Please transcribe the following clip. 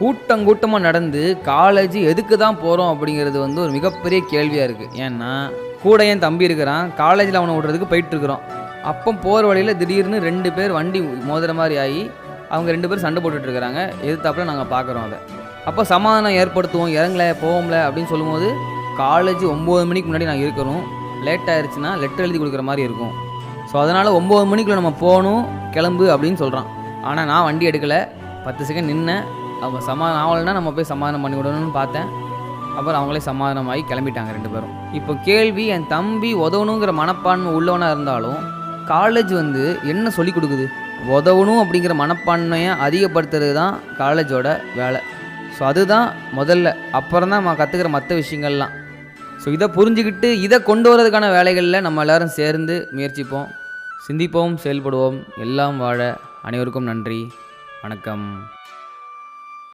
கூட்டமாக நடந்து காலேஜ் எதுக்கு தான் போகிறோம் அப்படிங்கிறது வந்து ஒரு மிகப்பெரிய கேள்வியாக இருக்குது. ஏன்னா கூட என் தம்பி இருக்கிறான், காலேஜில் அவனை விடுறதுக்கு போயிட்டுருக்குறோம். அப்போ போகிற வழியில் திடீர்னு 2 பேர் வண்டி மோதுற மாதிரி ஆகி அவங்க 2 பேர் சண்டை போட்டுட்ருக்கிறாங்க. எதிர்த்தாப்புல நாங்கள் பார்க்குறோம் அதை. அப்போ சமாதானம் ஏற்படுத்துவோம், இறங்கல போவோம்ல அப்படின்னு சொல்லும்போது காலேஜ் 9 மணிக்கு முன்னாடி நான் இருக்கணும், லேட் ஆயிடுச்சுன்னா லெட்டர் எழுதி கொடுக்குற மாதிரி இருக்கும். ஸோ அதனால் 9 மணிக்குள்ளே நம்ம போகணும், கிளம்பு அப்படின்னு சொல்கிறான். ஆனால் நான் வண்டி எடுக்கலை, 10 செகண்ட் நின்னேன். அவங்க சமாதானம் ஆகலைன்னா நம்ம போய் சமாதானம் பண்ணி விடணும்னு பார்த்தேன். அப்புறம் அவங்களே சமாதானமாகி கிளம்பிட்டாங்க 2 பேரும். இப்போ கேள்வி, என் தம்பி உதவணுங்கிற மனப்பான்மை உள்ளவனாக இருந்தாலும் காலேஜ் வந்து என்ன சொல்லி கொடுக்குது? உதவணும் அப்படிங்கிற மனப்பான்மையை அதிகப்படுத்துறது தான் காலேஜோட வேலை. ஸோ அதுதான் முதல்ல, அப்புறம் தான் நம்ம கற்றுக்கிற மற்ற விஷயங்கள்லாம். ஸோ இதை புரிஞ்சுக்கிட்டு இதை கொண்டு வரதுக்கான வேலைகளில் நம்ம எல்லோரும் சேர்ந்து முயற்சிப்போம், சிந்திப்போம், செயல்படுவோம். எல்லாம் வாழ. அனைவருக்கும் நன்றி. வணக்கம்.